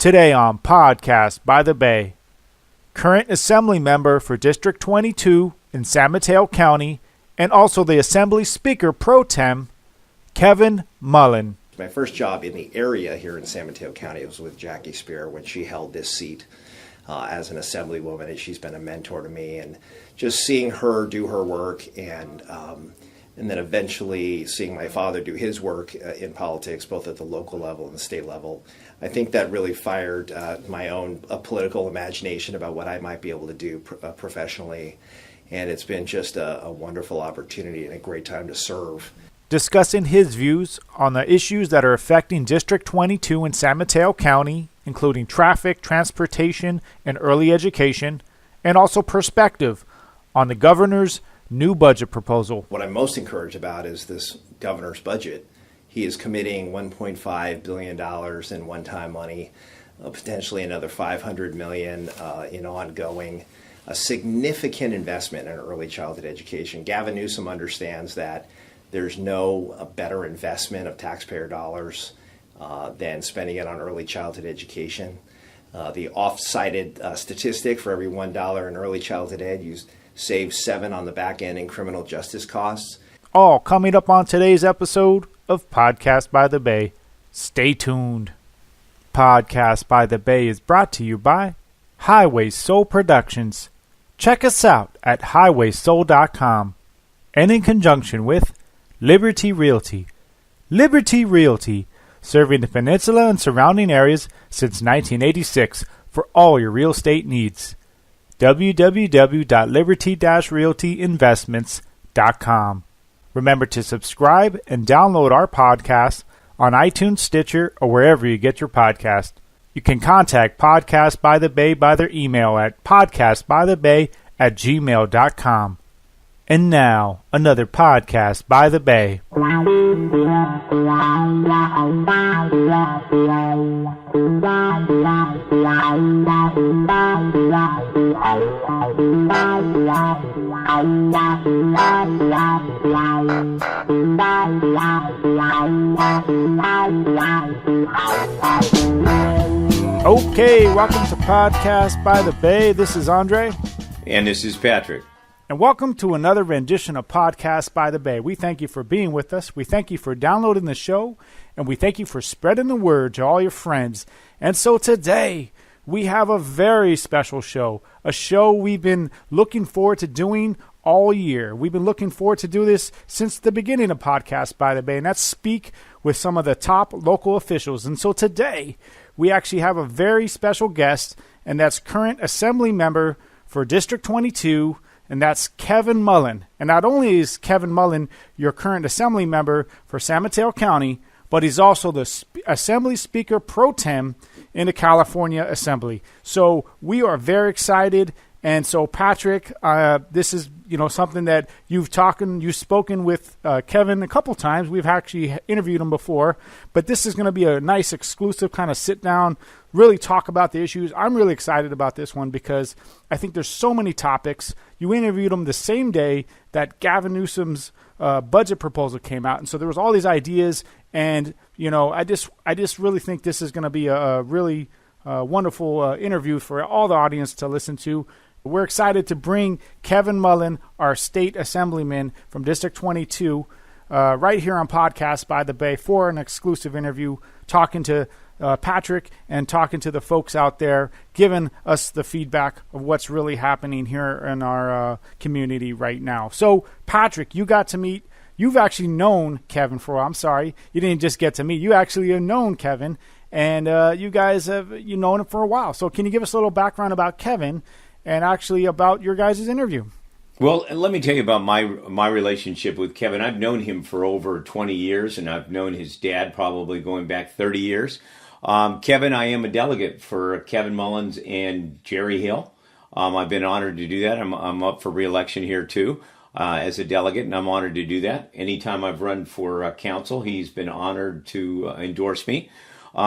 Today on Podcast by the Bay, current Assembly member for District 22 in San Mateo County and also the Assembly Speaker ProTem, Kevin Mullin. My first job in the area here in San Mateo County was with Jackie Spear when she held this seat as an Assemblywoman, and she's been a mentor to me. And just seeing her do her work and then eventually seeing my father do his work in politics, both at the local level and the state level, I think that really fired my own political imagination about what I might be able to do professionally. And it's been just a wonderful opportunity and a great time to serve. Discussing his views on the issues that are affecting District 22 in San Mateo County, including traffic, transportation, and early education, and also perspective on the governor's new budget proposal. What I'm most encouraged about is this governor's budget. He is committing $1.5 billion in one-time money, potentially another $500 million in ongoing, a significant investment in early childhood education. Gavin Newsom understands that there's no better investment of taxpayer dollars than spending it on early childhood education. The oft-cited statistic, for every $1 in early childhood ed, you save $7 on the back end in criminal justice costs. All coming up on today's episode of Podcast by the Bay. Stay tuned. Podcast by the Bay is brought to you by Highway Soul Productions. Check us out at highwaysoul.com and in conjunction with Liberty Realty. Liberty Realty, serving the peninsula and surrounding areas since 1986 for all your real estate needs. www.liberty-realtyinvestments.com. Remember to subscribe and download our podcast on iTunes, Stitcher, or wherever you get your podcast. You can contact Podcast by the Bay by their email at podcastbythebay@gmail.com. And now, another Podcast by the Bay. Okay, welcome to Podcast by the Bay. This is Andre. And this is Patrick. And welcome to another rendition of Podcast by the Bay. We thank you for being with us. We thank you for downloading the show. And we thank you for spreading the word to all your friends. And so today, we have a very special show. A show we've been looking forward to doing all year. We've been looking forward to do this since the beginning of Podcast by the Bay. And that's speak with some of the top local officials. And so today, we actually have a very special guest. And that's current Assembly member for District 22, and that's Kevin Mullin. And not only is Kevin Mullin your current Assembly member for San Mateo County, but he's also the Assembly Speaker ProTem in the California Assembly. So we are very excited. And so, Patrick, this is something that you've spoken with Kevin a couple times. We've actually interviewed him before, but this is going to be a nice exclusive kind of sit down, really talk about the issues. I'm really excited about this one because I think there's so many topics. You interviewed him the same day that Gavin Newsom's budget proposal came out, and so there was all these ideas. And I just really think this is going to be a really wonderful interview for all the audience to listen to. We're excited to bring Kevin Mullin, our state assemblyman from District 22, right here on Podcast by the Bay for an exclusive interview, talking to Patrick and talking to the folks out there, giving us the feedback of what's really happening here in our community right now. So, Patrick, you've actually known Kevin for a while. I'm sorry, you didn't just get to meet. You actually have known Kevin, and you guys have known him for a while. So can you give us a little background about Kevin and actually about your guys' interview? Well, let me tell you about my relationship with Kevin. I've known him for over 20 years, and I've known his dad probably going back 30 years. Kevin, I am a delegate for Kevin Mullins and Jerry Hill. I've been honored to do that. I'm up for re-election here, too, as a delegate, and I'm honored to do that. Anytime I've run for council, he's been honored to endorse me.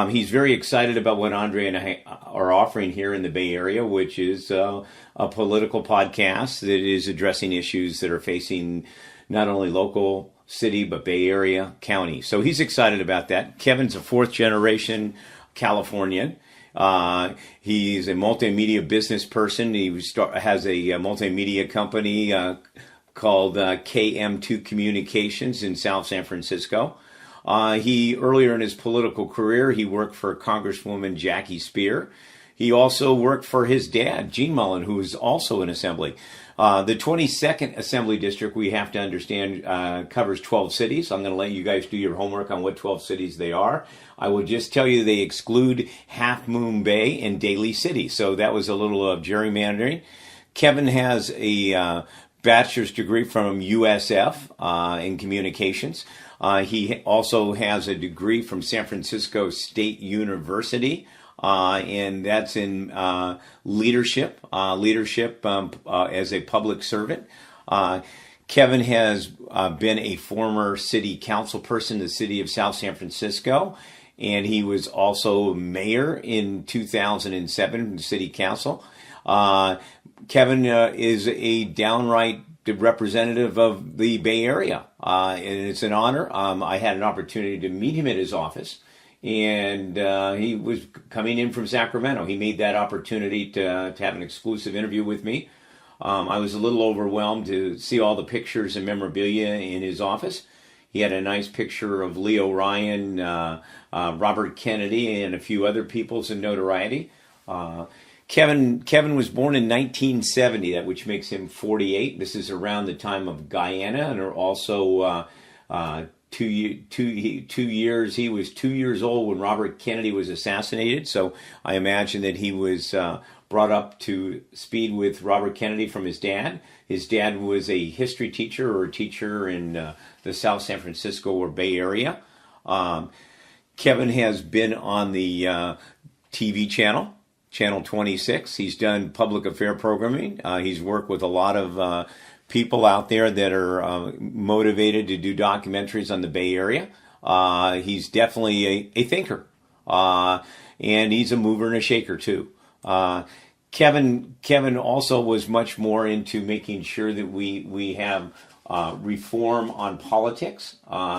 He's very excited about what Andre and I are offering here in the Bay Area, which is a political podcast that is addressing issues that are facing not only local, city, but Bay Area, county. So he's excited about that. Kevin's a fourth generation Californian. He's a multimedia business person. He has a multimedia company called KM2 Communications in South San Francisco. He earlier in his political career, he worked for Congresswoman Jackie Speer. He also worked for his dad, Gene Mullin, who is also in Assembly. The 22nd Assembly District, we have to understand, covers 12 cities. I'm going to let you guys do your homework on what 12 cities they are. I will just tell you they exclude Half Moon Bay and Daly City. So that was a little gerrymandering. Kevin has a bachelor's degree from USF in communications. He also has a degree from San Francisco State University. And that's in leadership as a public servant. Kevin has been a former city council person in the city of South San Francisco, and he was also mayor in 2007 in the city council. Kevin is a downright representative of the Bay Area, and it's an honor. I had an opportunity to meet him at his office. And he was coming in from Sacramento. He made that opportunity to have an exclusive interview with me. I was a little overwhelmed to see all the pictures and memorabilia in his office. He had a nice picture of Leo Ryan, Robert Kennedy, and a few other people's in notoriety. Kevin was born in 1970, which makes him 48. This is around the time of Guyana, and are also 2 years. He was 2 years old when Robert Kennedy was assassinated. So I imagine that he was brought up to speed with Robert Kennedy from his dad. His dad was a history teacher or a teacher in the South San Francisco or Bay Area. Kevin has been on the TV channel, Channel 26. He's done public affair programming. He's worked with a lot of people out there that are motivated to do documentaries on the Bay Area. He's definitely a thinker, and he's a mover and a shaker too. Kevin also was much more into making sure that we have reform on politics.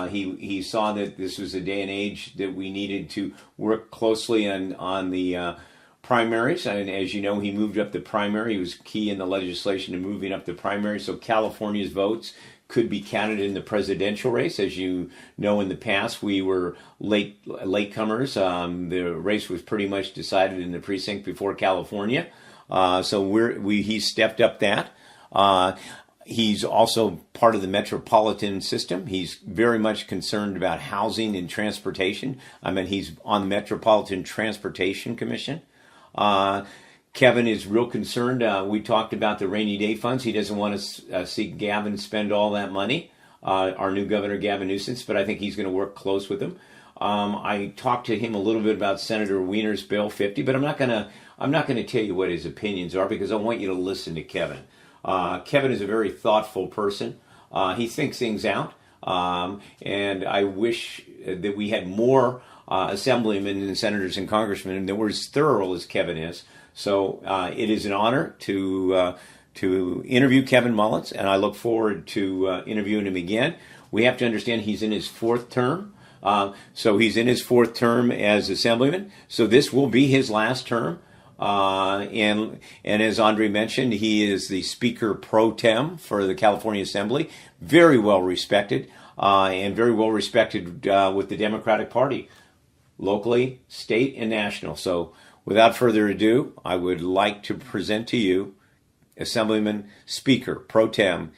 He saw that this was a day and age that we needed to work closely on the primaries, and as you know, he moved up the primary. He was key in the legislation in moving up the primary, so California's votes could be counted in the presidential race. As you know, in the past, we were latecomers. The race was pretty much decided in the precinct before California, so he stepped up that. He's also part of the metropolitan system. He's very much concerned about housing and transportation. I mean, he's on the Metropolitan Transportation Commission. Kevin is real concerned. We talked about the rainy day funds. He doesn't want to see Gavin spend all that money, our new governor, Gavin Newsom, but I think he's going to work close with him. I talked to him a little bit about Senator Wiener's Bill 50, but I'm not going to tell you what his opinions are because I want you to listen to Kevin. Kevin is a very thoughtful person. He thinks things out, and I wish that we had more assemblymen and senators and congressmen that were as thorough as Kevin is. So it is an honor to interview Kevin Mullin, and I look forward to interviewing him again. We have to understand he's in his fourth term. So he's in his fourth term as assemblyman. So this will be his last term. And as Andre mentioned, he is the Speaker ProTem for the California Assembly. Very well respected, and very well respected with the Democratic Party, locally, state, and national. So without further ado, I would like to present to you Assemblyman Speaker ProTem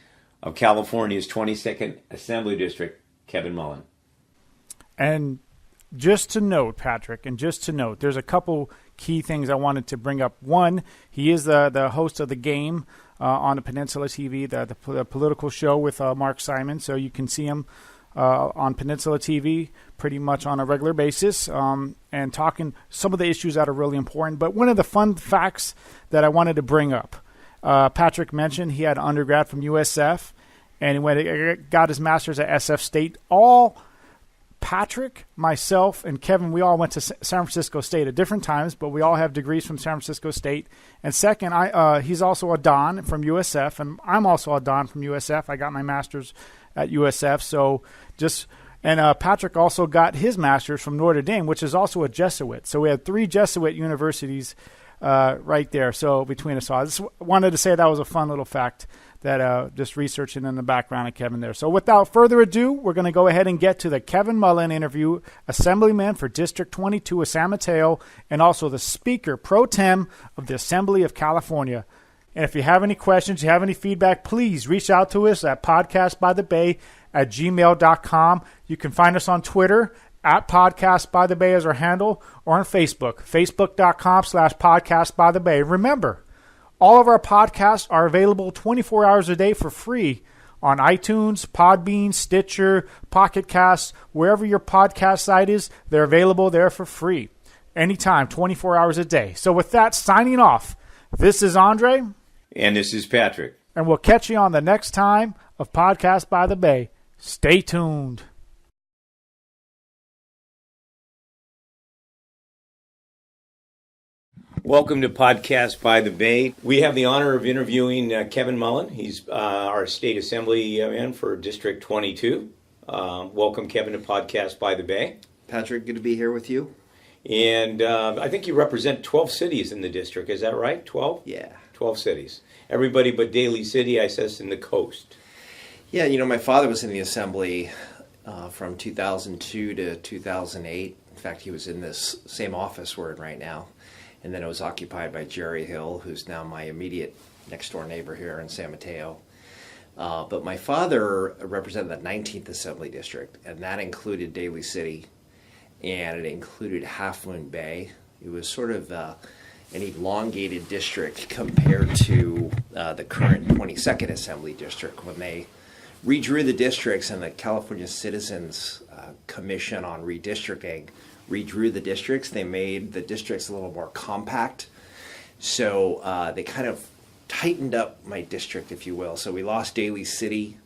of California's 22nd Assembly District, Kevin Mullin. And just to note, Patrick, there's a couple key things I wanted to bring up. One, he is the host of The Game on the Peninsula TV, the political show with Mark Simon, so you can see him on Peninsula TV pretty much on a regular basis, and talking some of the issues that are really important. But one of the fun facts that I wanted to bring up, Patrick mentioned he had an undergrad from USF, and he got his master's at SF State. Patrick, myself, and Kevin, we all went to San Francisco State at different times, but we all have degrees from San Francisco State. And second, he's also a Don from USF, and I'm also a Don from USF. I got my master's at USF. So just And Patrick also got his master's from Notre Dame, which is also a Jesuit. So we had 3 Jesuit universities right there. So between us all, I just wanted to say that was a fun little fact that just researching in the background of Kevin there. So without further ado, we're going to go ahead and get to the Kevin Mullin interview, Assemblyman for District 22 of San Mateo, and also the Speaker ProTem of the Assembly of California. And if you have any questions, you have any feedback, please reach out to us at podcastbythebay@gmail.com. You can find us on Twitter at podcastbythebay as our handle, or on Facebook, facebook.com/podcastbythebay. Remember, all of our podcasts are available 24 hours a day for free on iTunes, Podbean, Stitcher, Pocket Casts, wherever your podcast site is, they're available there for free. Anytime, 24 hours a day. So with that, signing off, this is Andre. And this is Patrick. And we'll catch you on the next time of Podcast by the Bay. Stay tuned. Welcome to Podcast by the Bay. We have the honor of interviewing Kevin Mullin. He's our state assemblyman for District 22. Welcome, Kevin, to Podcast by the Bay. Patrick, good to be here with you. And I think you represent 12 cities in the district. Is that right? 12? Yeah. 12 cities. Everybody but Daly City, I says, in the coast. Yeah, my father was in the assembly from 2002 to 2008. In fact, he was in this same office we're in right now. And then it was occupied by Jerry Hill, who's now my immediate next-door neighbor here in San Mateo. But my father represented the 19th Assembly District, and that included Daly City, and it included Half Moon Bay. It was sort of an elongated district compared to the current 22nd Assembly District. When they redrew the districts and the California Citizens Commission on Redistricting redrew the districts, they made the districts a little more compact. So they kind of tightened up my district, if you will. So we lost Daly City,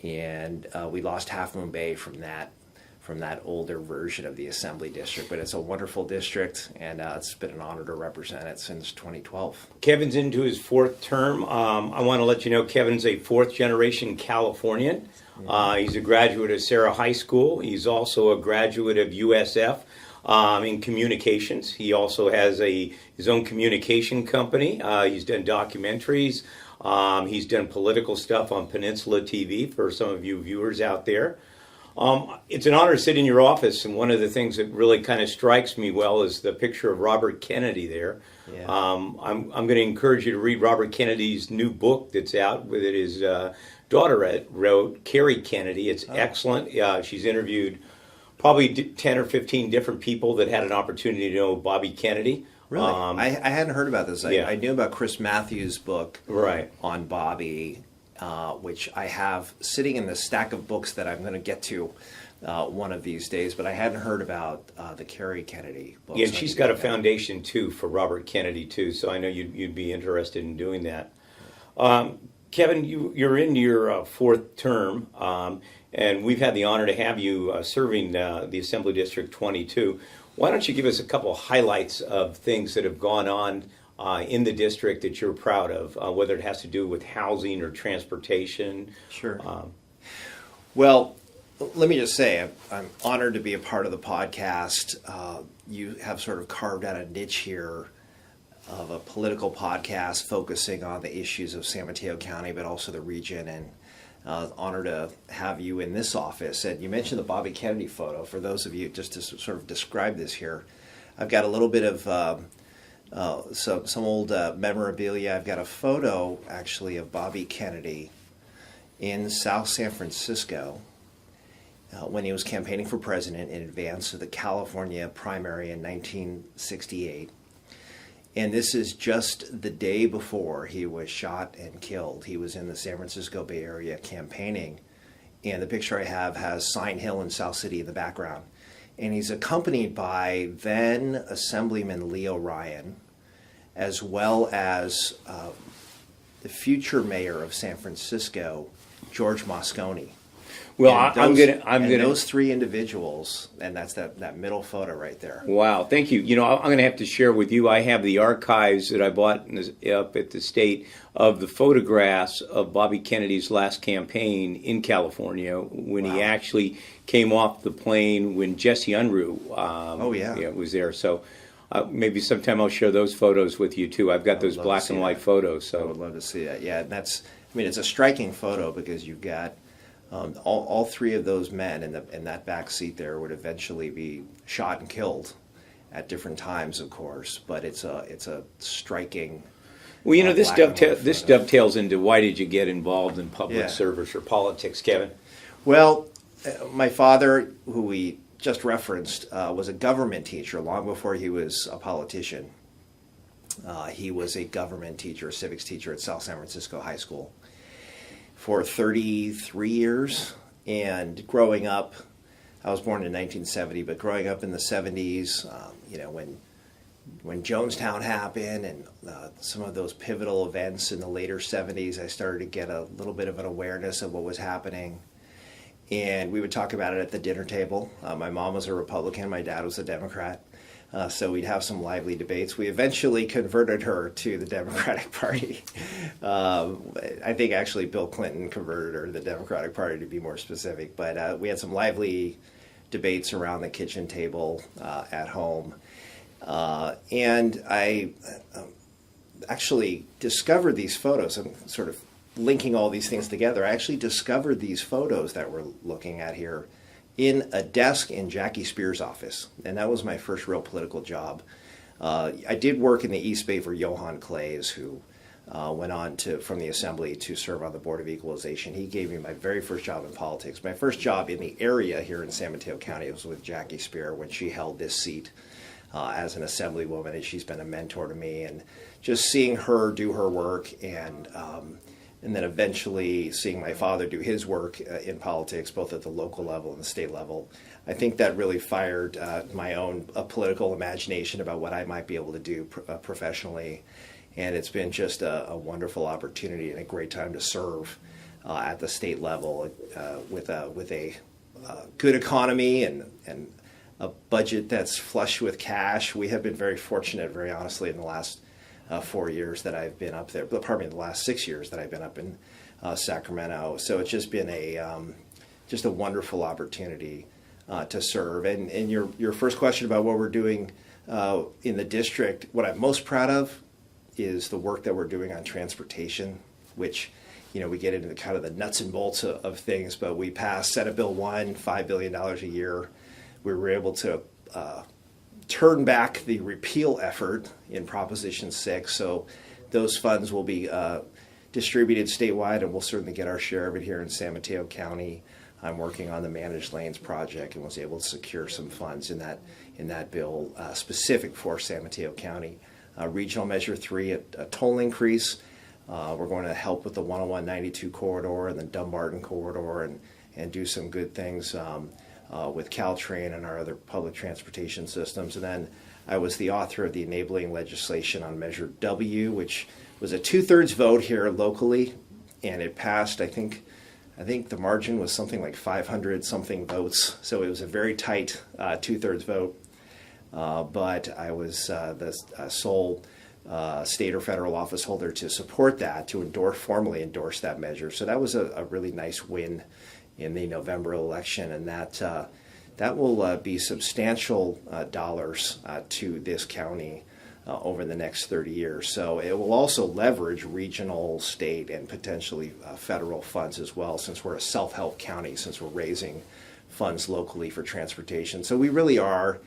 and we lost Half Moon Bay from that older version of the Assembly District. But it's a wonderful district, and it's been an honor to represent it since 2012. Kevin's into his 4th term. I want to let you know Kevin's a 4th-generation Californian. He's a graduate of Sarah High School. He's also a graduate of USF in communications. He also has his own communication company. He's done documentaries. He's done political stuff on Peninsula TV for some of you viewers out there. It's an honor to sit in your office, and one of the things that really kind of strikes me well is the picture of Robert Kennedy there. Yeah. I'm going to encourage you to read Robert Kennedy's new book that's out with it. His daughter wrote, Carrie Kennedy. It's excellent. She's interviewed probably 10 or 15 different people that had an opportunity to know Bobby Kennedy. Really? I hadn't heard about this. I knew about Chris Matthews' book on Bobby, which I have sitting in the stack of books that I'm going to get to one of these days, but I hadn't heard about the Carrie Kennedy book. Yeah, and she's got a foundation, too, for Robert Kennedy, too, so I know you'd be interested in doing that. Kevin, you're in your 4th term, and we've had the honor to have you serving the Assembly District 22. Why don't you give us a couple of highlights of things that have gone on in the district that you're proud of, whether it has to do with housing or transportation? Sure. Well, let me just say, I'm honored to be a part of the podcast. You have sort of carved out a niche here of a political podcast focusing on the issues of San Mateo County, but also the region, and honored to have you in this office. And you mentioned the Bobby Kennedy photo. For those of you, just to sort of describe this here, I've got a little bit of some old memorabilia. I've got a photo, actually, of Bobby Kennedy in South San Francisco when he was campaigning for president in advance of the California primary in 1968. And this is just the day before he was shot and killed. He was in the San Francisco Bay Area campaigning. And the picture I have has Sign Hill and South City in the background. And he's accompanied by then Assemblyman Leo Ryan, as well as the future mayor of San Francisco, George Moscone. Well, And I'm and gonna. those three individuals, and that's that middle photo right there. Wow, thank you. You know, I'm going to have to share with you. I have the archives that I bought up at the state of the photographs of Bobby Kennedy's last campaign in California when he actually came off the plane when Jesse Unruh was there. So maybe sometime I'll share those photos with you too. I've got those black and white photos. So I would love to see that. Yeah, it's a striking photo because you've got all three of those men in that back seat there would eventually be shot and killed at different times, of course. But it's a striking. Well, you know, this this dovetails into why did you get involved in public service or politics, Kevin? Well, my father, who we just referenced, was a government teacher long before he was a politician. He was a government teacher, a civics teacher at South San Francisco High School for 33 years. And growing up, I was born in 1970, but growing up in the 70s, when Jonestown happened and some of those pivotal events in the later 70s, I started to get a little bit of an awareness of what was happening. And we would talk about it at the dinner table. My mom was a Republican, my dad was a Democrat. So we'd have some lively debates. We eventually converted her to the Democratic Party. I think actually Bill Clinton converted her to the Democratic Party, to be more specific. But we had some lively debates around the kitchen table at home. And I actually discovered these photos. I'm sort of linking all these things together. I actually discovered these photos that we're looking at here in a desk in Jackie Spear's office. And that was my first real political job. I did work in the East Bay for Johan Clays, who went on from the Assembly to serve on the Board of Equalization. He gave me my very first job in politics. My first job in the area here in San Mateo County was with Jackie Spear when she held this seat as an Assemblywoman, and she's been a mentor to me. And just seeing her do her work and then eventually seeing my father do his work in politics, both at the local level and the state level, I think that really fired my own political imagination about what I might be able to do professionally. And it's been just a wonderful opportunity and a great time to serve at the state level with a good economy and a budget that's flush with cash. We have been very fortunate, very honestly, in the last 4 years that I've been up there, pardon me, the last 6 years that I've been up in Sacramento. So it's just been a wonderful opportunity to serve. And your first question about what we're doing in the district, what I'm most proud of is the work that we're doing on transportation, which, we get into kind of the nuts and bolts of things, but we passed Senate Bill 1, $5 billion a year. We were able to turn back the repeal effort in Proposition 6, so those funds will be distributed statewide, and we'll certainly get our share of it here in San Mateo County. I'm working on the Managed Lanes project and was able to secure some funds in that bill specific for San Mateo County. Regional Measure 3, a toll increase. We're going to help with the 101-92 corridor and the Dumbarton corridor and do some good things with Caltrain and our other public transportation systems. And then I was the author of the enabling legislation on Measure W, which was a 2/3 vote here locally, and it passed. I think the margin was something like 500 something votes, so it was a very tight 2/3 vote. But I was the sole state or federal office holder to support that, to formally endorse that measure. So that was a really nice win in the November election, and that will be substantial dollars to this county over the next 30 years. So it will also leverage regional, state, and potentially federal funds as well, since we're a self-help county, since we're raising funds locally for transportation. So we really are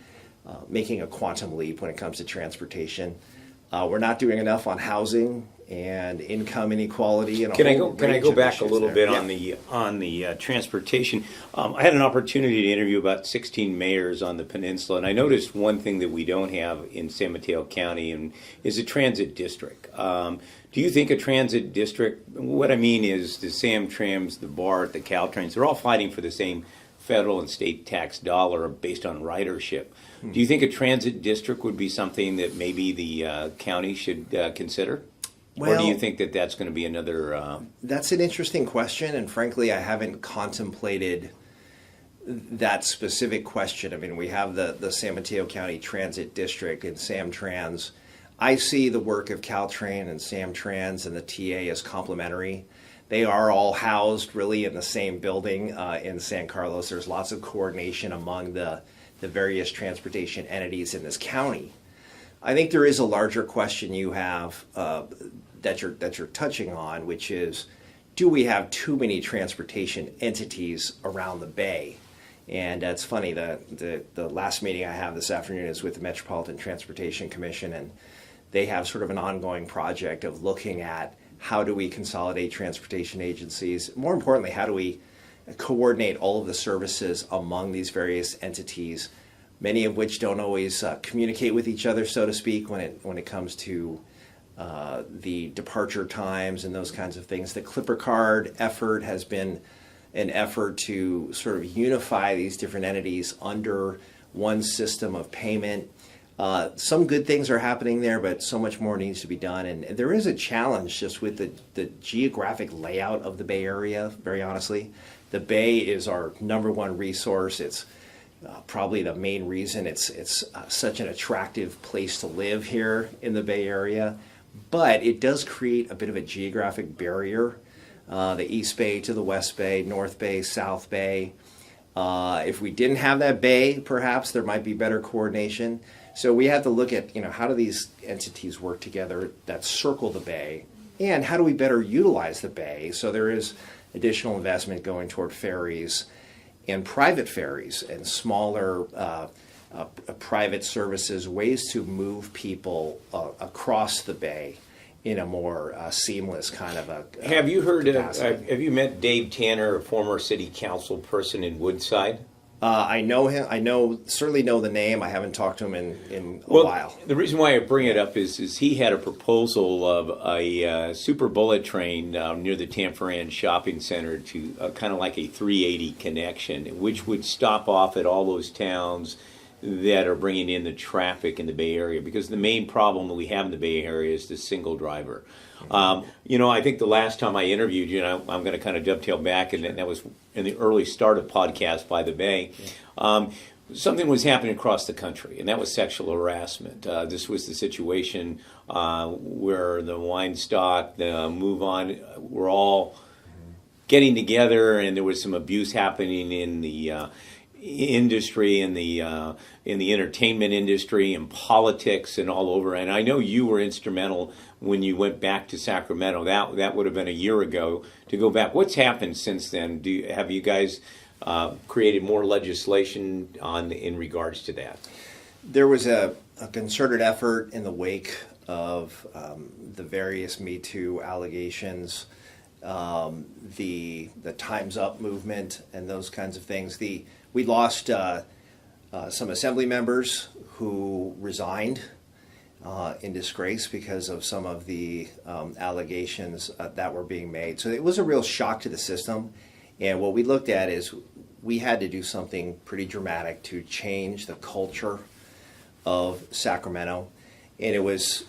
making a quantum leap when it comes to transportation. We're not doing enough on housing and income inequality. And Can I go back a little bit on the transportation? I had an opportunity to interview about 16 mayors on the peninsula, and I noticed one thing that we don't have in San Mateo County and is a transit district. Do you think a transit district? What I mean is the Samtrams, the BART, the Caltrains, they're all fighting for the same federal and state tax dollar based on ridership. Do you think a transit district would be something that maybe the county should consider? Or do you Well, think that that's going to be another? that's an interesting question, and frankly, I haven't contemplated that specific question. I mean, we have the San Mateo County Transit District and Samtrans. I see the work of Caltrain and Samtrans and the TA as complementary. They are all housed really in the same building in San Carlos. There's lots of coordination among the various transportation entities in this county. I think there is a larger question you have that you're touching on, which is, do we have too many transportation entities around the Bay? And it's funny, the last meeting I have this afternoon is with the Metropolitan Transportation Commission, and they have sort of an ongoing project of looking at how do we consolidate transportation agencies. More importantly, how do we coordinate all of the services among these various entities, many of which don't always communicate with each other, so to speak, when it comes to the departure times and those kinds of things. The Clipper Card effort has been an effort to sort of unify these different entities under one system of payment. Some good things are happening there, but so much more needs to be done. And there is a challenge just with the geographic layout of the Bay Area, very honestly. The Bay is our number one resource. It's probably the main reason it's such an attractive place to live here in the Bay Area. But it does create a bit of a geographic barrier. The East Bay to the West Bay, North Bay, South Bay. If we didn't have that bay, perhaps there might be better coordination. So we have to look at, how do these entities work together that circle the bay, and how do we better utilize the bay? So there is additional investment going toward ferries and private ferries and smaller private services, ways to move people across the bay in a more seamless kind of a Have you heard? capacity. Have you met Dave Tanner, a former city council person in Woodside? I know him. Certainly know the name. I haven't talked to him in a while. The reason why I bring it up is he had a proposal of a super bullet train near the Tanforan Shopping Center to kind of like a 380 connection, which would stop off at all those towns that are bringing in the traffic in the Bay Area, because the main problem that we have in the Bay Area is the single driver. I think the last time I interviewed you, and I'm going to kind of dovetail back, and that was in the early start of Podcast by the Bay, something was happening across the country, and that was sexual harassment. This was the situation where the wine stock, the Move On, were all getting together, and there was some abuse happening in the industry, in the entertainment industry, and politics, and all over. And I know you were instrumental when you went back to Sacramento. That would have been a year ago to go back. What's happened since then? Have you guys created more legislation in regards to that? There was a concerted effort in the wake of the various Me Too allegations, the Time's Up movement, and those kinds of things. We lost some assembly members who resigned in disgrace because of some of the allegations that were being made. So it was a real shock to the system. And what we looked at is we had to do something pretty dramatic to change the culture of Sacramento. And it was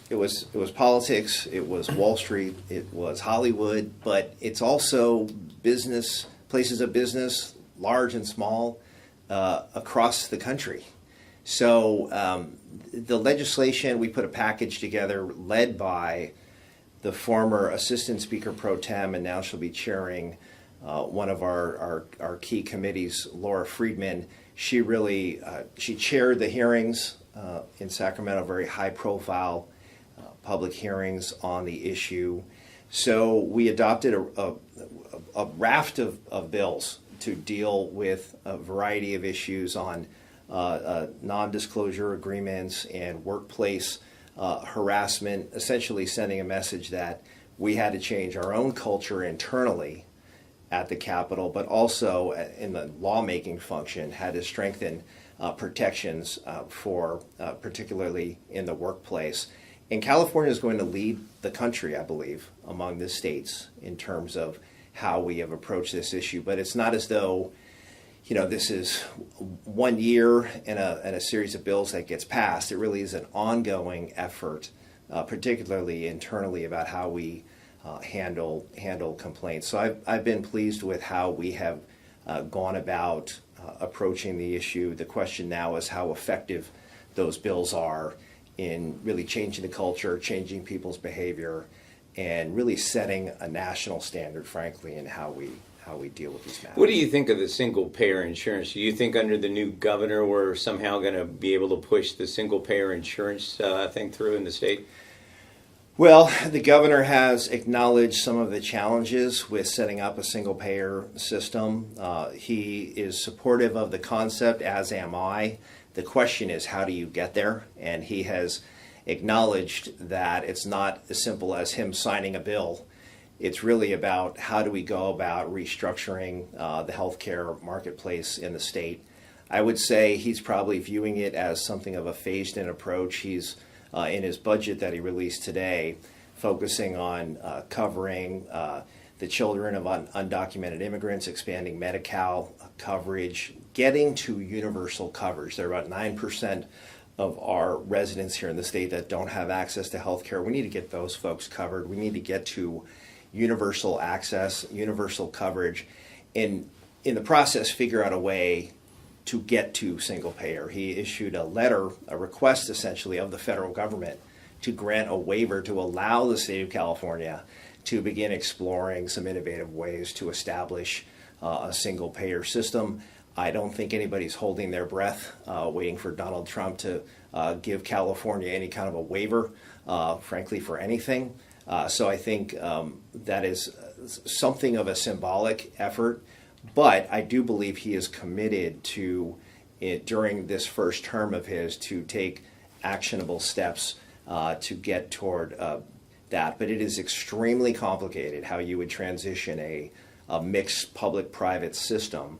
politics, it was Wall Street, it was Hollywood, but it's also business, places of business, large and small, across the country. So the legislation, we put a package together led by the former Assistant Speaker ProTem, and now she'll be chairing one of our key committees, Laura Friedman. She really she chaired the hearings in Sacramento, very high-profile public hearings on the issue. So we adopted a raft of bills to deal with a variety of issues on non-disclosure agreements and workplace harassment, essentially sending a message that we had to change our own culture internally at the Capitol, but also in the lawmaking function had to strengthen protections for particularly in the workplace. And California is going to lead the country, I believe, among the states in terms of how we have approached this issue. But it's not as though, this is 1 year and a series of bills that gets passed. It really is an ongoing effort particularly internally, about how we handle complaints. So I've been pleased with how we have gone about approaching the issue. The question now is how effective those bills are in really changing the culture, changing people's behavior, and really setting a national standard, frankly, in how we deal with these matters. What do you think of the single-payer insurance? Do you think under the new governor we're somehow going to be able to push the single-payer insurance thing through in the state? Well, the governor has acknowledged some of the challenges with setting up a single-payer system. He is supportive of the concept, as am I. The question is, how do you get there? And he has acknowledged that it's not as simple as him signing a bill. It's really about how do we go about restructuring the healthcare marketplace in the state. I would say he's probably viewing it as something of a phased-in approach. He's in his budget that he released today, focusing on covering the children of undocumented immigrants, expanding Medi-Cal coverage, getting to universal coverage. There are about 9% of our residents here in the state that don't have access to health care. We need to get those folks covered. We need to get to universal access, universal coverage, and in the process figure out a way to get to single payer. He issued a letter, a request essentially of the federal government to grant a waiver to allow the state of California to begin exploring some innovative ways to establish a single payer system. I don't think anybody's holding their breath waiting for Donald Trump to give California any kind of a waiver, frankly, for anything. So I think that is something of a symbolic effort. But I do believe he is committed to, during this first term of his, to take actionable steps to get toward that. But it is extremely complicated how you would transition a mixed public-private system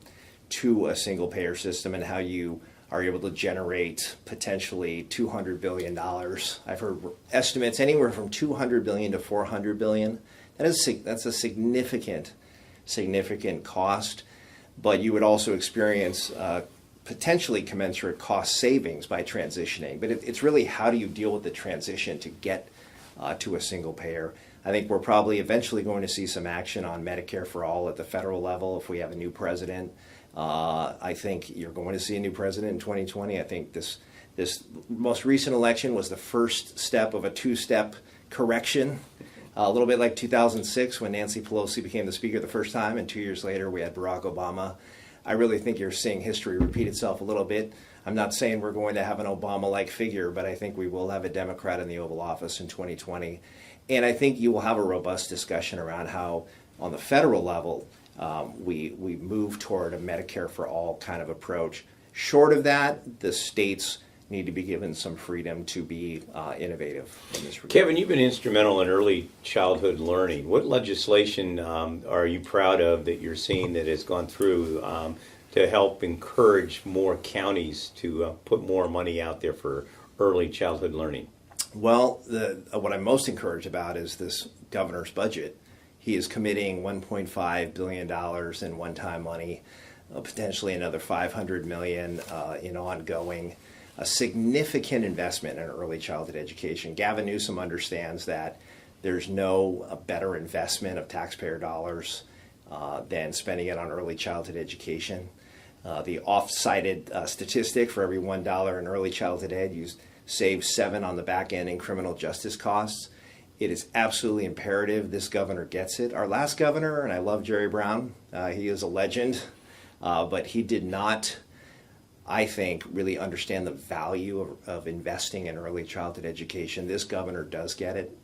to a single-payer system, and how you are able to generate potentially $200 billion. I've heard estimates anywhere from $200 billion to $400 billion. That's a significant cost, but you would also experience potentially commensurate cost savings by transitioning. But it's really, how do you deal with the transition to get to a single payer? I think we're probably eventually going to see some action on Medicare for all at the federal level if we have a new president. I think you're going to see a new president in 2020. I think this most recent election was the first step of a two-step correction. A little bit like 2006 when Nancy Pelosi became the speaker the first time, and 2 years later we had Barack Obama. I really think you're seeing history repeat itself a little bit. I'm not saying we're going to have an Obama-like figure, but I think we will have a Democrat in the Oval Office in 2020. And I think you will have a robust discussion around how, on the federal level, we move toward a Medicare for all kind of approach. Short of that, the states need to be given some freedom to be innovative in this regard. Kevin, you've been instrumental in early childhood learning. What legislation are you proud of that you're seeing that has gone through to help encourage more counties to put more money out there for early childhood learning? Well, what I'm most encouraged about is this governor's budget. He is committing $1.5 billion in one-time money, potentially another $500 million in ongoing. A significant investment in early childhood education. Gavin Newsom understands that there's no better investment of taxpayer dollars than spending it on early childhood education. The oft-cited statistic, for every $1 in early childhood ed, you save 7 on the back end in criminal justice costs. It is absolutely imperative this governor gets it. Our last governor, and I love Jerry Brown, he is a legend, but he did not, I think, really understand the value of investing in early childhood education. This governor does get it,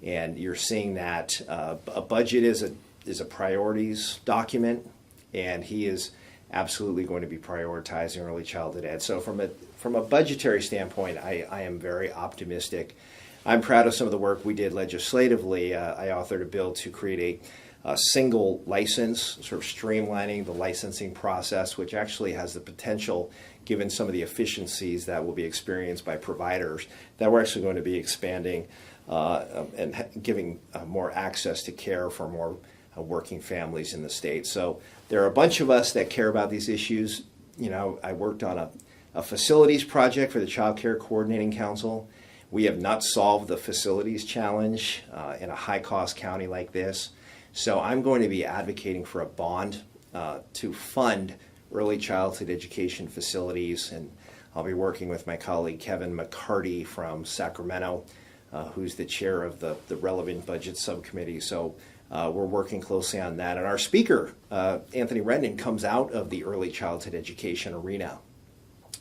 and you're seeing that a budget is a priorities document, and he is absolutely going to be prioritizing early childhood ed. So from a budgetary standpoint, I am very optimistic. I'm proud of some of the work we did legislatively. I authored a bill to create a single license, sort of streamlining the licensing process, which actually has the potential, given some of the efficiencies that will be experienced by providers, that we're actually going to be expanding and giving more access to care for more working families in the state. So there are a bunch of us that care about these issues. You know, I worked on a facilities project for the Child Care Coordinating Council. We have not solved the facilities challenge in a high-cost county like this. So I'm going to be advocating for a bond to fund early childhood education facilities, and I'll be working with my colleague Kevin McCarty from Sacramento, who's the chair of the relevant budget subcommittee. So we're working closely on that. And our speaker, Anthony Rendon, comes out of the early childhood education arena.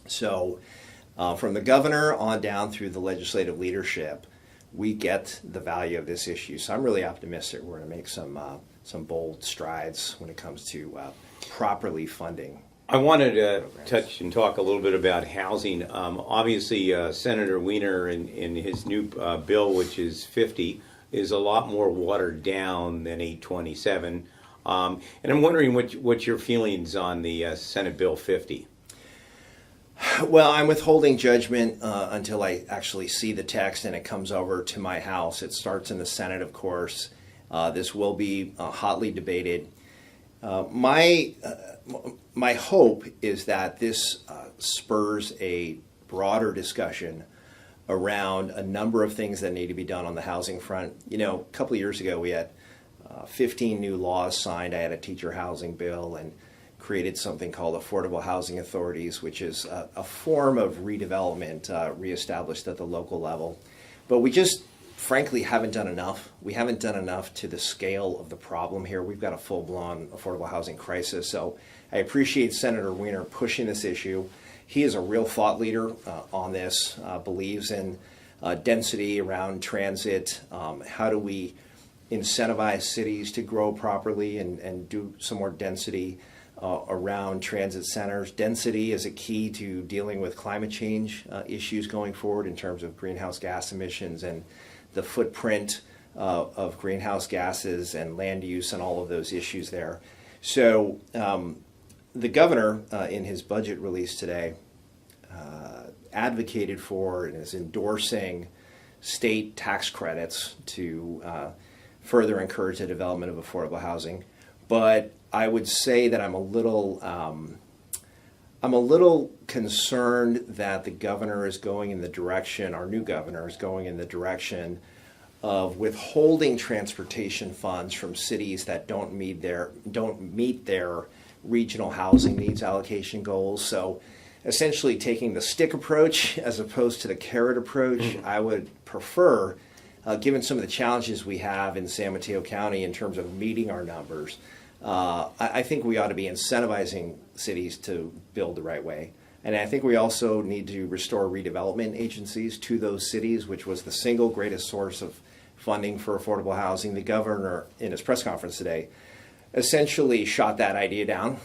So from the governor on down through the legislative leadership, we get the value of this issue. So I'm really optimistic we're going to make some bold strides when it comes to properly funding. I wanted to touch and talk a little bit about housing. Obviously, Senator Wiener in his new bill, which is 50, is a lot more watered down than 827. And I'm wondering what your feelings on the Senate Bill 50. Well, I'm withholding judgment until I actually see the text and it comes over to my House. It starts in the Senate, of course. This will be hotly debated. My hope is that this spurs a broader discussion around a number of things that need to be done on the housing front. You know, a couple of years ago we had 15 new laws signed. I had a teacher housing bill and created something called affordable housing authorities, which is a form of redevelopment reestablished at the local level. But we just frankly haven't done enough. We haven't done enough to the scale of the problem here. We've got a full-blown affordable housing crisis. So I appreciate Senator Wiener pushing this issue. He is a real thought leader on this, believes in density around transit. How do we incentivize cities to grow properly and do some more density around transit centers? Density is a key to dealing with climate change issues going forward in terms of greenhouse gas emissions and the footprint of greenhouse gases and land use and all of those issues there. So the governor, in his budget release today, advocated for and is endorsing state tax credits to further encourage the development of affordable housing. But I would say that I'm a little concerned that the governor is going in the direction, our new governor is going in the direction of withholding transportation funds from cities that don't meet their regional housing needs allocation goals. So essentially taking the stick approach as opposed to the carrot approach. I would prefer, given some of the challenges we have in San Mateo County in terms of meeting our numbers, I think we ought to be incentivizing cities to build the right way. And I think we also need to restore redevelopment agencies to those cities, which was the single greatest source of funding for affordable housing. The governor, in his press conference today, essentially shot that idea down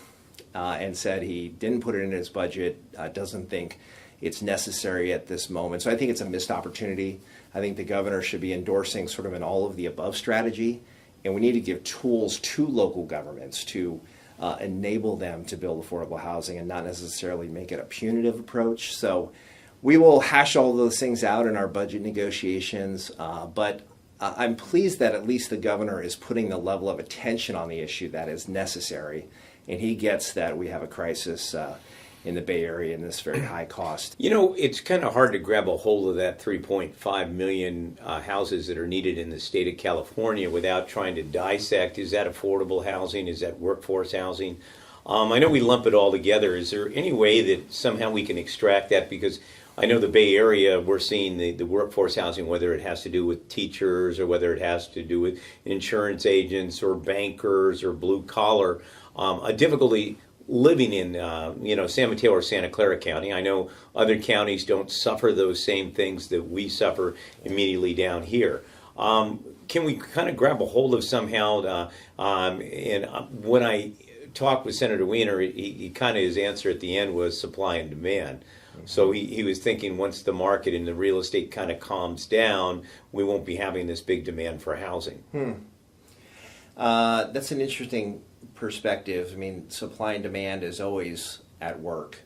and said he didn't put it in his budget, doesn't think it's necessary at this moment. So I think it's a missed opportunity. I think the governor should be endorsing sort of an all-of-the-above strategy, and we need to give tools to local governments to enable them to build affordable housing and not necessarily make it a punitive approach. So we will hash all those things out in our budget negotiations, but I'm pleased that at least the governor is putting the level of attention on the issue that is necessary, and he gets that we have a crisis in the Bay Area in this very high cost. You know, it's kind of hard to grab a hold of that 3.5 million houses that are needed in the state of California without trying to dissect, is that affordable housing, is that workforce housing? I know we lump it all together. Is there any way that somehow we can extract that? Because I know the Bay Area, we're seeing the workforce housing, whether it has to do with teachers or whether it has to do with insurance agents or bankers or blue collar, a difficulty living in San Mateo or Santa Clara County. I know other counties don't suffer those same things that we suffer immediately down here. Can we kind of grab a hold of somehow? And when I talked with Senator Wiener, he kind of, his answer at the end was supply and demand. So he was thinking once the market and the real estate kind of calms down, we won't be having this big demand for housing. That's an interesting perspective. I mean, supply and demand is always at work.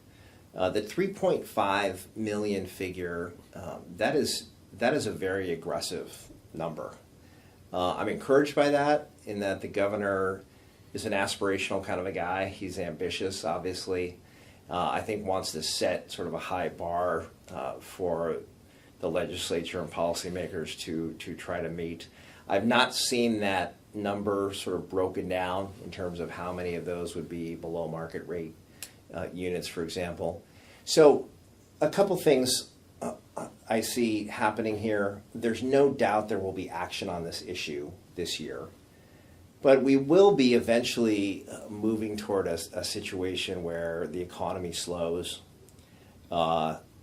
The 3.5 million figure, that is a very aggressive number. I'm encouraged by that in that the governor is an aspirational kind of a guy. He's ambitious, obviously. I think wants to set sort of a high bar for the legislature and policymakers to try to meet. I've not seen that number sort of broken down in terms of how many of those would be below market rate units, for example. So a couple things I see happening here. There's no doubt there will be action on this issue this year. But we will be eventually moving toward a situation where the economy slows.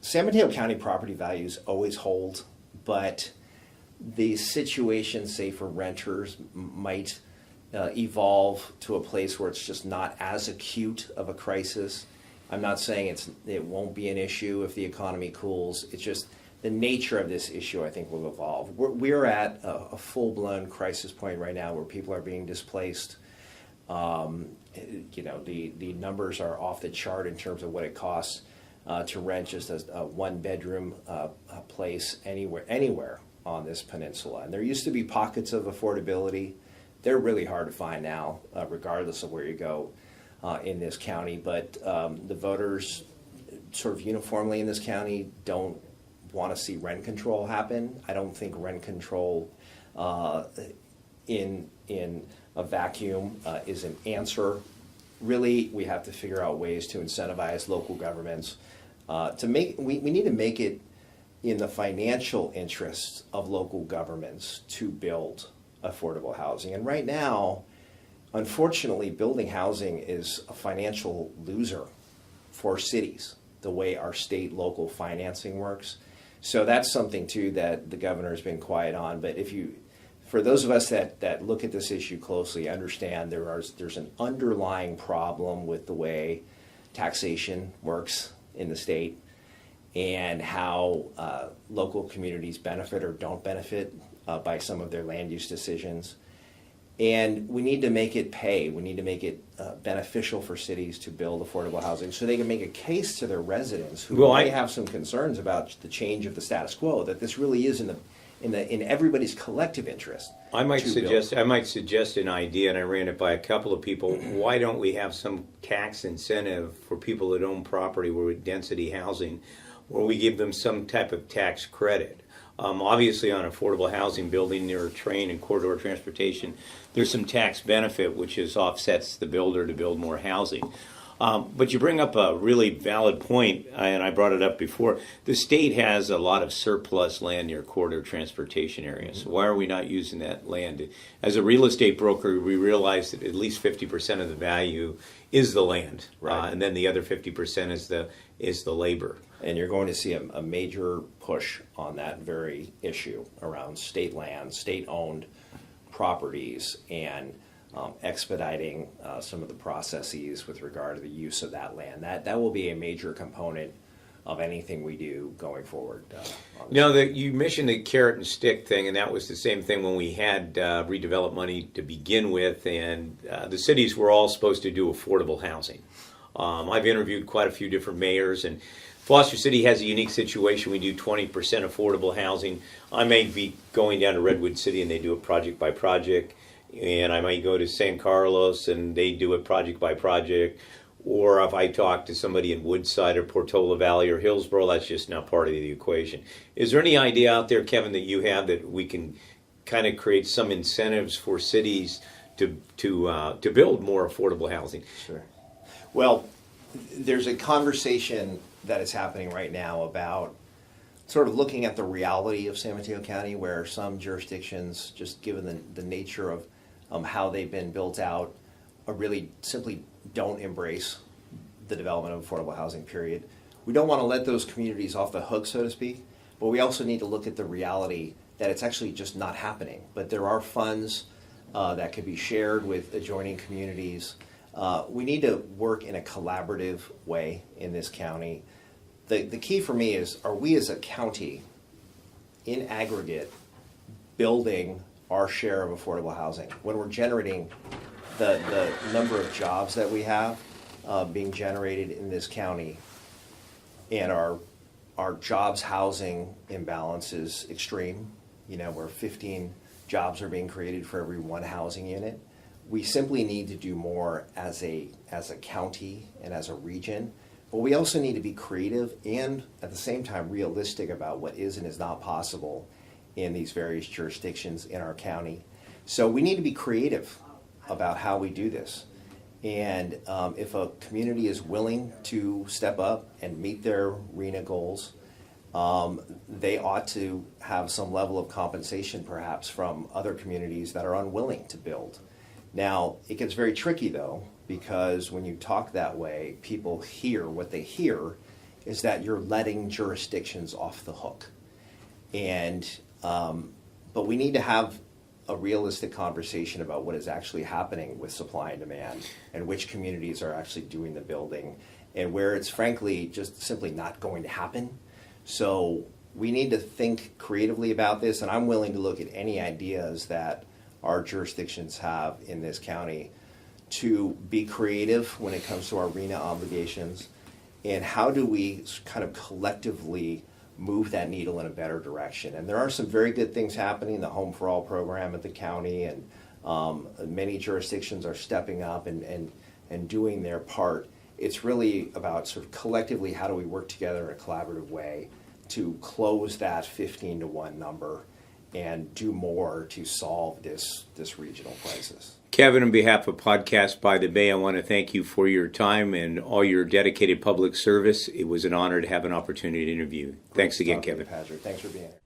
San Mateo County property values always hold, but the situation, say for renters, might evolve to a place where it's just not as acute of a crisis. I'm not saying it won't be an issue if the economy cools. It's just the nature of this issue, I think, will evolve. We're at a full-blown crisis point right now where people are being displaced. The numbers are off the chart in terms of what it costs to rent just a one-bedroom place anywhere on this peninsula. And there used to be pockets of affordability. They're really hard to find now, regardless of where you go in this county. But the voters sort of uniformly in this county don't want to see rent control happen. I don't think rent control in a vacuum is an answer. Really, we have to figure out ways to incentivize local governments we need to make it in the financial interests of local governments to build affordable housing. And right now, unfortunately, building housing is a financial loser for cities, the way our state local financing works. So that's something too that the governor has been quiet on. But for those of us that look at this issue closely, understand there's an underlying problem with the way taxation works in the state and how local communities benefit or don't benefit by some of their land use decisions. And we need to make it pay. We need to make it beneficial for cities to build affordable housing so they can make a case to their residents who may have some concerns about the change of the status quo, that this really is in everybody's collective interest. I might suggest an idea, and I ran it by a couple of people. Why don't we have some tax incentive for people that own property with density housing, where we give them some type of tax credit? Obviously, on affordable housing, building near a train and corridor transportation, there's some tax benefit, which offsets the builder to build more housing. But you bring up a really valid point, and I brought it up before. The state has a lot of surplus land near corridor transportation areas. Mm-hmm. Why are we not using that land? As a real estate broker, we realize that at least 50% of the value is the land, right. And then the other 50% is the labor. And you're going to see a major push on that very issue around state land, state-owned properties, and expediting some of the processes with regard to the use of that land. That will be a major component of anything we do going forward. You mentioned the carrot and stick thing, and that was the same thing when we had redevelop money to begin with, and the cities were all supposed to do affordable housing. I've interviewed quite a few different mayors, and Foster City has a unique situation. We do 20% affordable housing. I may be going down to Redwood City, and they do it project by project. And I might go to San Carlos and they do it project by project. Or if I talk to somebody in Woodside or Portola Valley or Hillsborough, that's just not part of the equation. Is there any idea out there, Kevin, that you have that we can kind of create some incentives for cities to build more affordable housing? Sure. Well, there's a conversation that is happening right now about sort of looking at the reality of San Mateo County, where some jurisdictions, just given the nature of how they've been built out, really simply don't embrace the development of affordable housing, period. We don't want to let those communities off the hook, so to speak, but we also need to look at the reality that it's actually just not happening. But there are funds that could be shared with adjoining communities. We need to work in a collaborative way in this county. The key for me is, are we as a county, in aggregate, building our share of affordable housing? When we're generating the number of jobs that we have being generated in this county, and our jobs housing imbalance is extreme, where 15 jobs are being created for every one housing unit. We simply need to do more as a county and as a region But we also need to be creative and at the same time realistic about what is and is not possible in these various jurisdictions in our county. So we need to be creative about how we do this. And if a community is willing to step up and meet their RENA goals, they ought to have some level of compensation perhaps from other communities that are unwilling to build. Now, it gets very tricky though, because when you talk that way, people hear what they hear is that you're letting jurisdictions off the hook. And but we need to have a realistic conversation about what is actually happening with supply and demand and which communities are actually doing the building and where it's frankly just simply not going to happen. So we need to think creatively about this, and I'm willing to look at any ideas that our jurisdictions have in this county to be creative when it comes to our RENA obligations, and how do we kind of collectively move that needle in a better direction. And there are some very good things happening, the Home for All program at the county, and many jurisdictions are stepping up and doing their part. It's really about sort of collectively how do we work together in a collaborative way to close that 15-to-1 number and do more to solve this regional crisis. Kevin, on behalf of Podcast by the Bay, I want to thank you for your time and all your dedicated public service. It was an honor to have an opportunity to interview you. Thanks again, Kevin. Patrick, thanks for being here.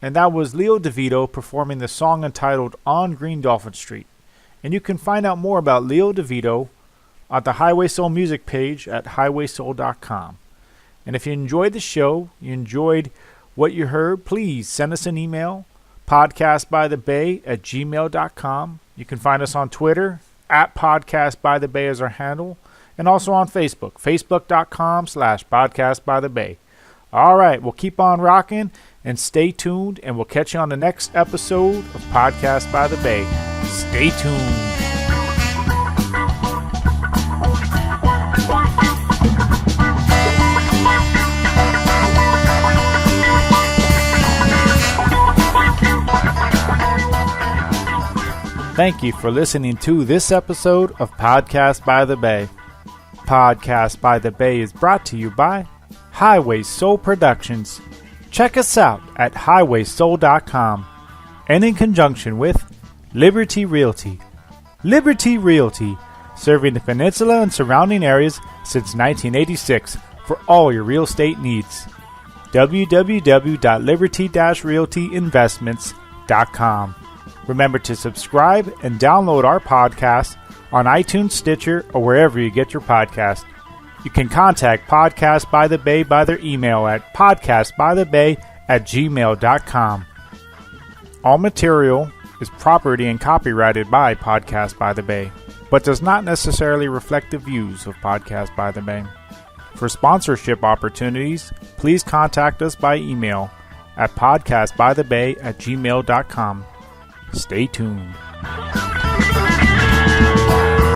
And that was Leo DeVito performing the song entitled On Green Dolphin Street. And you can find out more about Leo DeVito at the Highway Soul music page at highwaysoul.com. And if you enjoyed the show, you enjoyed what you heard, please send us an email, podcastbythebay@gmail.com. You can find us on Twitter, @podcastbythebay is our handle, and also on Facebook, facebook.com/podcastbythebay. All right, we'll keep on rocking and stay tuned, and we'll catch you on the next episode of Podcast by the Bay. Stay tuned. Thank you for listening to this episode of Podcast by the Bay. Podcast by the Bay is brought to you by Highway Soul Productions. Check us out at highwaysoul.com and in conjunction with Liberty Realty. Liberty Realty, serving the peninsula and surrounding areas since 1986 for all your real estate needs. www.liberty-realtyinvestments.com. Remember to subscribe and download our podcast on iTunes, Stitcher, or wherever you get your podcast. You can contact Podcast by the Bay by their email at podcastbythebay@gmail.com. All material is property and copyrighted by Podcast by the Bay, but does not necessarily reflect the views of Podcast by the Bay. For sponsorship opportunities, please contact us by email at podcastbythebay@gmail.com. Stay tuned.